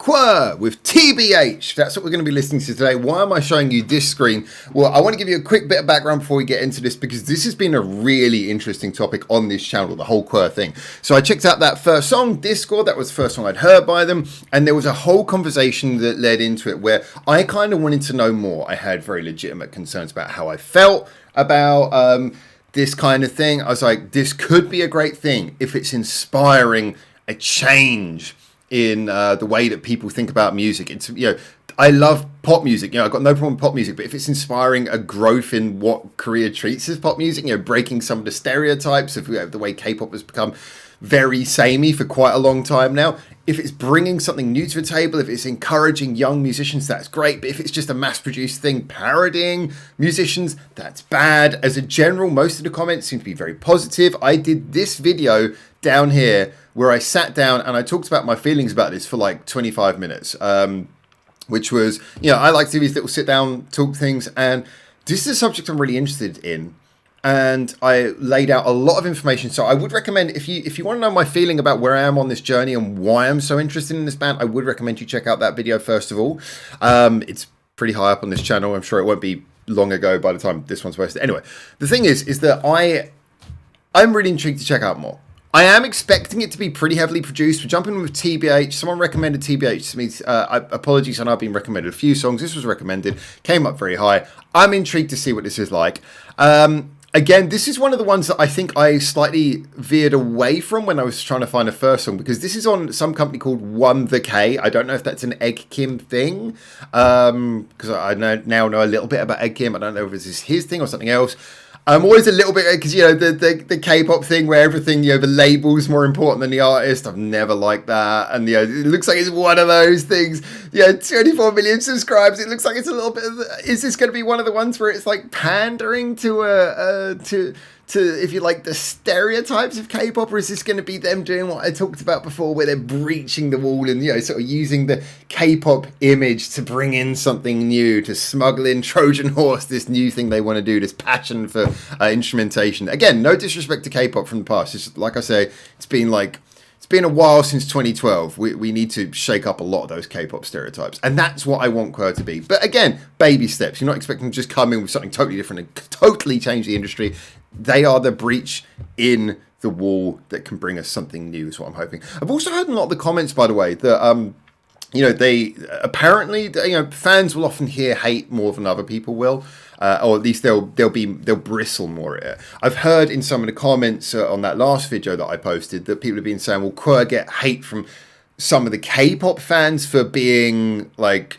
QWER with T.B.H. That's what we're going to be listening to today. Why am I showing you this screen? Well, I want to give you a quick bit of background before we get into this, because this has been a really interesting topic on this channel, the whole QWER thing. So I checked out that first song, Discord. That was the first song I'd heard by them. And there was a whole conversation that led into it where I kind of wanted to know more. I had very legitimate concerns about how I felt about this kind of thing. I was like, this could be a great thing if it's inspiring a change in the way that people think about music. It's, you know, I love pop music. You know, I've got no problem with pop music, but if it's inspiring a growth in what Korea treats as pop music, you know, breaking some of the stereotypes of, you know, the way K-pop has become very samey for quite a long time now. If it's bringing something new to the table, if it's encouraging young musicians, that's great. But if it's just a mass-produced thing parodying musicians, that's bad. As a general, most of the comments seem to be very positive. I did this video down here where I sat down and I talked about my feelings about this for like 25 minutes, which was, you know, I like to do these little sit down talk things, and this is a subject I'm really interested in. And I laid out a lot of information. So I would recommend, if you want to know my feeling about where I am on this journey and why I'm so interested in this band, I would recommend you check out that video first of all. It's pretty high up on this channel. I'm sure it won't be long ago by the time this one's posted. Anyway, the thing is that I'm really intrigued to check out more. I am expecting it to be pretty heavily produced. We're jumping with T.B.H. Someone recommended T.B.H. to me. Apologies, I know I've been recommended a few songs. This was recommended, came up very high. I'm intrigued to see what this is like. Again, this is one of the ones that I think I slightly veered away from when I was trying to find a first song, because this is on some company called One The K. I don't know if that's an Egg Kim thing, because I now know a little bit about Egg Kim. I don't know if this is his thing or something else. I'm always a little bit, because, you know, the K-pop thing where everything, you know, the label's more important than the artist. I've never liked that. And, you know, it looks like it's one of those things. You know, 24 million subscribers. It looks like it's a little bit is this going to be one of the ones where it's like pandering to if you like the stereotypes of K-pop, or is this going to be them doing what I talked about before, where they're breaching the wall and, you know, sort of using the K-pop image to bring in something new, to smuggle in Trojan horse, this new thing they want to do, this passion for instrumentation. Again, no disrespect to K-pop from the past. It's just, like I say, it's been a while since 2012. We need to shake up a lot of those K-pop stereotypes. And that's what I want QWER to be. But again, baby steps. You're not expecting them to just come in with something totally different and totally change the industry. They are the breach in the wall that can bring us something new, is what I'm hoping. I've also heard in a lot of the comments, by the way, that, you know, they apparently, you know, fans will often hear hate more than other people will. Or at least they'll bristle more at it. I've heard in some of the comments on that last video that I posted that people have been saying, well, QWER get hate from some of the K-pop fans for being like,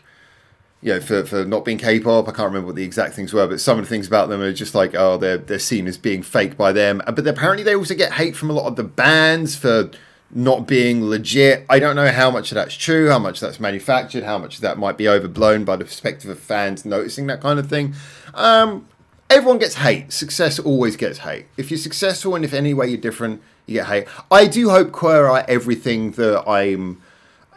you know, for not being K-pop. I can't remember what the exact things were, but some of the things about them are just like, oh, they're seen as being fake by them. But apparently they also get hate from a lot of the bands for not being legit. I don't know how much of that's true, how much that's manufactured, how much of that might be overblown by the perspective of fans noticing that kind of thing. Everyone gets hate. Success always gets hate. If you're successful and if any way you're different, you get hate. I do hope QWER are everything that I'm...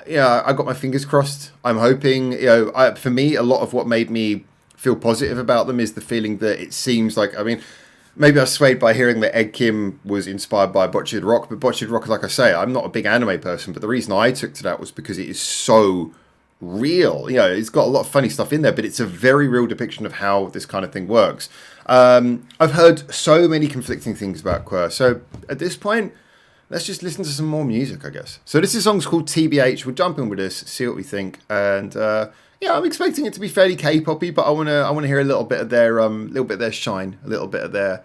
Yeah, I got my fingers crossed. I'm hoping, you know, for me, a lot of what made me feel positive about them is the feeling that it seems like, I mean, maybe I was swayed by hearing that Egg Kim was inspired by Botched Rock, but Botched Rock, like I say, I'm not a big anime person, but the reason I took to that was because it is so real. You know, it's got a lot of funny stuff in there, but it's a very real depiction of how this kind of thing works. I've heard so many conflicting things about QWER, so at this point, let's just listen to some more music, I guess. So this song's called T.B.H. We'll jump in with this, see what we think, and yeah, I'm expecting it to be fairly K-poppy, but I wanna hear a little bit of their shine, a little bit of their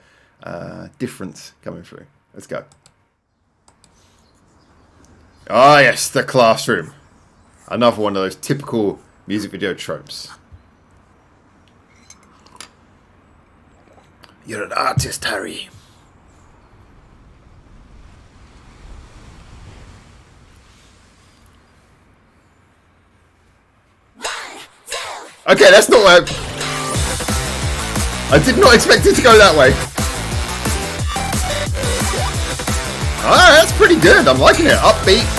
difference coming through. Let's go. Ah, yes, the classroom. Another one of those typical music video tropes. You're an artist, Harry. Okay, that's not where... I did not expect it to go that way. Alright, that's pretty good. I'm liking it. Upbeat.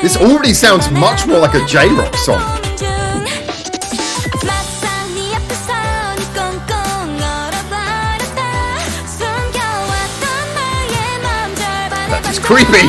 This already sounds much more like a J-rock song. Creepy.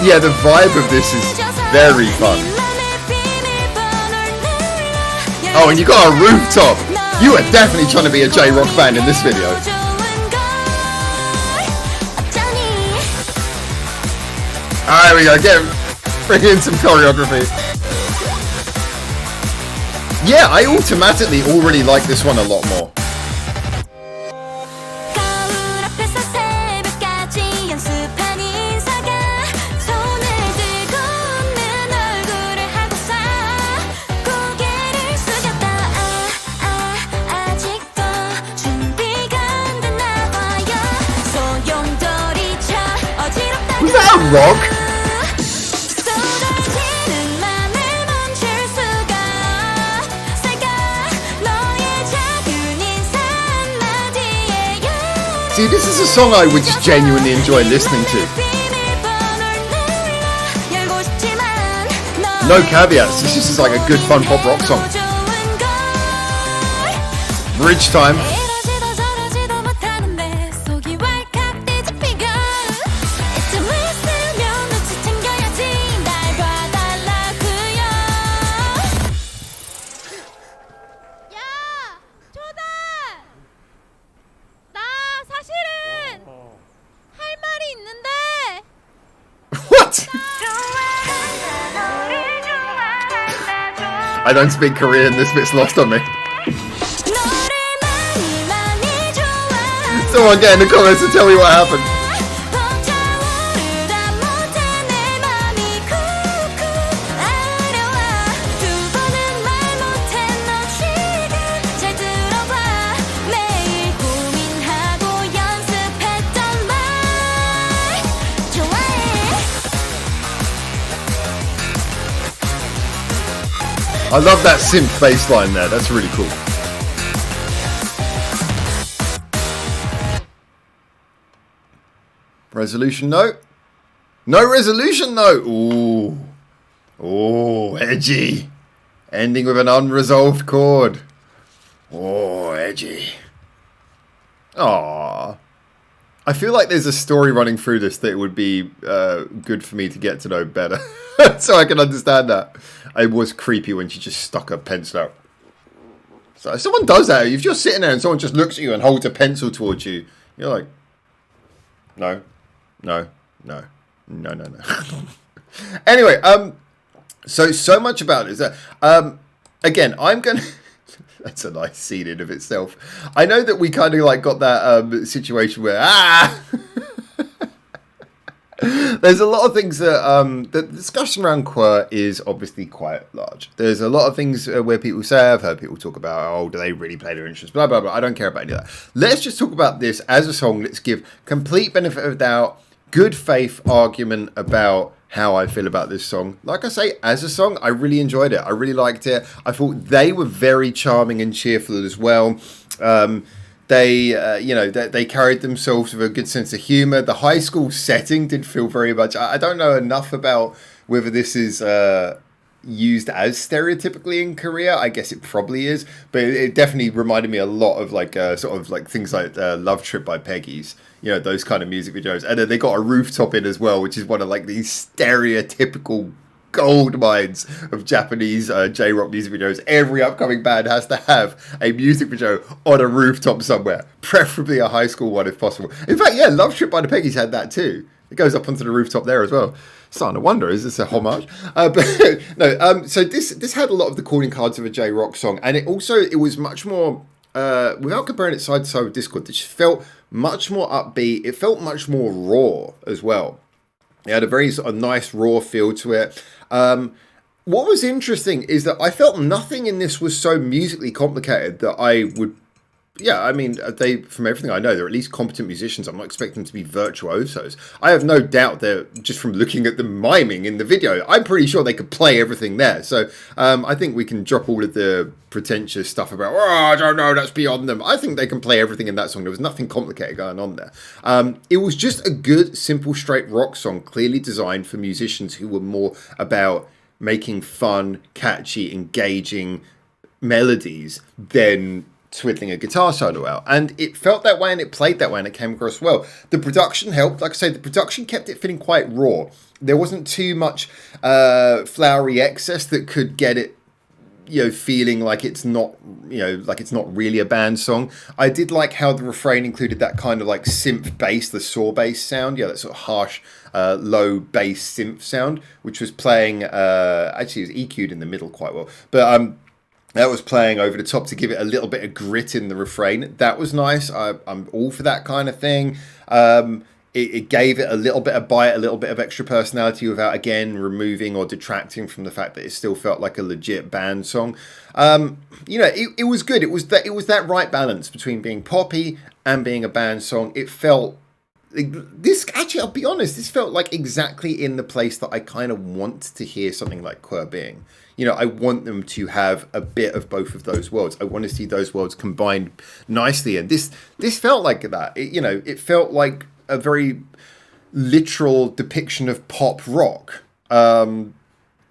Yeah, the vibe of this is very fun. Oh, and you got a rooftop. You are definitely trying to be a J-Rock band in this video. Alright, we go. Bring in some choreography. Yeah, I automatically already like this one a lot more. Was that a rock? See, this is a song I would just genuinely enjoy listening to. No caveats, this is just like a good fun pop rock song. Bridge time. I don't speak Korean, this bit's lost on me. Someone get in the comments and tell me what happened. I love that synth bass line there, that's really cool. Resolution note? No resolution note! Ooh. Oh, edgy. Ending with an unresolved chord. Oh, edgy. Aww. I feel like there's a story running through this that would be good for me to get to know better. So I can understand that. It was creepy when she just stuck her pencil out. So if someone does that, if you're sitting there and someone just looks at you and holds a pencil towards you, you're like, no, no, no, no, no, no. Anyway, so much about it. Again, I'm going to... That's a nice scene in of itself. I know that we kind of like got that situation where there's a lot of things that the discussion around QWER is obviously quite large. There's a lot of things where people say, I've heard people talk about, oh, do they really play their instruments, blah, blah, blah. I don't care about any of that. Let's just talk about this as a song. Let's give complete benefit of doubt, good faith argument about how I feel about this song. Like I say, as a song, I really enjoyed it. I really liked it. I thought they were very charming and cheerful as well. They carried themselves with a good sense of humor. The high school setting did feel very much... I don't know enough about whether this is used as stereotypically in Korea. I guess it probably is. But it definitely reminded me a lot of like sort of like things like Love Trip by Peggy's. You know, those kind of music videos. And then they got a rooftop in as well, which is one of like these stereotypical gold mines of Japanese J-rock music videos. Every upcoming band has to have a music video on a rooftop somewhere, preferably a high school one if possible. In fact, yeah, Love Trip by the Peggy's had that too. It goes up onto the rooftop there as well. Starting to wonder, is this a homage? So this had a lot of the calling cards of a J-rock song, and it was much more, without comparing it side to side with Discord, it just felt much more upbeat. It felt much more raw as well. It had a very sort of nice raw feel to it. What was interesting is that I felt nothing in this was so musically complicated that I would yeah, I mean, they, from everything I know, they're at least competent musicians. I'm not expecting them to be virtuosos. I have no doubt that just from looking at them miming in the video, I'm pretty sure they could play everything there. So I think we can drop all of the pretentious stuff about, oh, I don't know, that's beyond them. I think they can play everything in that song. There was nothing complicated going on there. It was just a good, simple, straight rock song, clearly designed for musicians who were more about making fun, catchy, engaging melodies than twiddling a guitar solo out. And it felt that way and it played that way and it came across well. The production helped. Like I say, the production kept it feeling quite raw. There wasn't too much flowery excess that could get it, feeling like it's not, like it's not really a band song. I did like how the refrain included that kind of like synth bass, the saw bass sound, that sort of harsh, low bass synth sound, which was playing, actually it was EQ'd in the middle quite well, but that was playing over the top to give it a little bit of grit in the refrain. That was nice. I'm all for that kind of thing. It gave it a little bit of bite, a little bit of extra personality without, again, removing or detracting from the fact that it still felt like a legit band song. It was good. It was that right balance between being poppy and being a band song. It felt... This, actually, I'll be honest, this felt like exactly in the place that I kind of want to hear something like QWER being. I want them to have a bit of both of those worlds. I want to see those worlds combined nicely. And this felt like that. It felt like a very literal depiction of pop rock,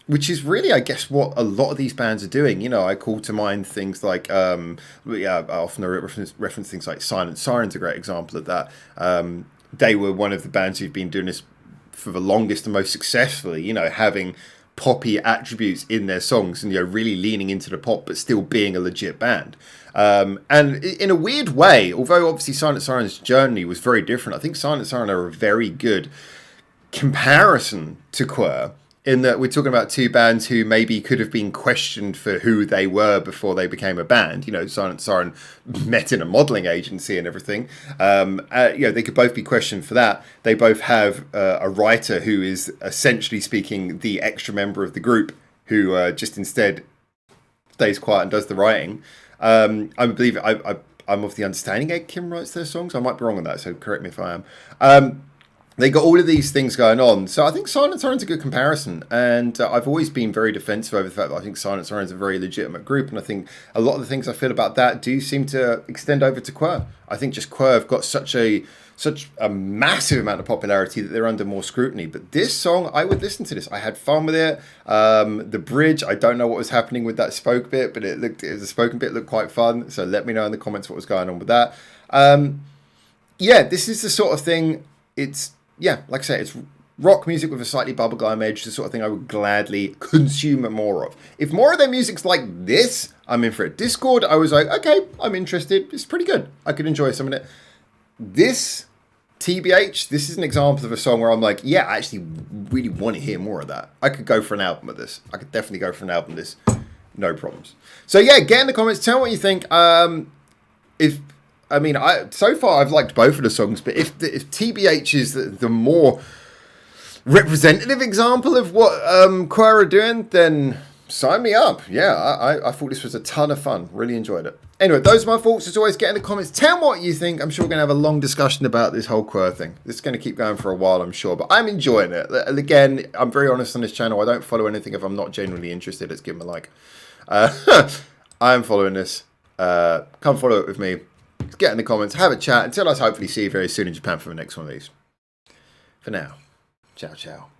which is really, I guess, what a lot of these bands are doing. I call to mind things like, I often reference things like Silent Siren's a great example of that. They were one of the bands who've been doing this for the longest and most successfully, having poppy attributes in their songs and, really leaning into the pop, but still being a legit band. And in a weird way, although obviously Silent Siren's journey was very different, I think Silent Siren are a very good comparison to QWER, in that we're talking about two bands who maybe could have been questioned for who they were before they became a band. Silent Siren met in a modelling agency and everything. They could both be questioned for that. They both have a writer who is essentially speaking the extra member of the group who just instead stays quiet and does the writing. I'm of the understanding Ed Kim writes their songs. I might be wrong on that, so correct me if I am. They got all of these things going on. So I think Silent Siren's a good comparison. And I've always been very defensive over the fact that I think Silent Siren's a very legitimate group. And I think a lot of the things I feel about that do seem to extend over to QWER. I think just QWER have got such a massive amount of popularity that they're under more scrutiny. But this song, I would listen to this. I had fun with it. The bridge, I don't know what was happening with that spoke bit, but the spoken bit looked quite fun. So let me know in the comments what was going on with that. This is the sort of thing, like I say, it's rock music with a slightly bubblegum edge, the sort of thing I would gladly consume more of. If more of their music's like this, I'm in for it. Discord, I was like, okay, I'm interested. It's pretty good. I could enjoy some of it. This, TBH, this is an example of a song where I'm like, yeah, I actually really want to hear more of that. I could go for an album of this. I could definitely go for an album of this. No problems. So yeah, get in the comments. Tell me what you think. So far I've liked both of the songs, but if TBH is the more representative example of what QWER are doing, then sign me up. Yeah, I thought this was a ton of fun. Really enjoyed it. Anyway, those are my thoughts. As always, get in the comments. Tell me what you think. I'm sure we're going to have a long discussion about this whole QWER thing. This is going to keep going for a while, I'm sure, but I'm enjoying it. And again, I'm very honest on this channel. I don't follow anything if I'm not genuinely interested. Let's give them a like. I'm following this. Come follow it with me. Get in the comments, have a chat, until I hopefully see you very soon in Japan for the next one of these. For now, ciao, ciao.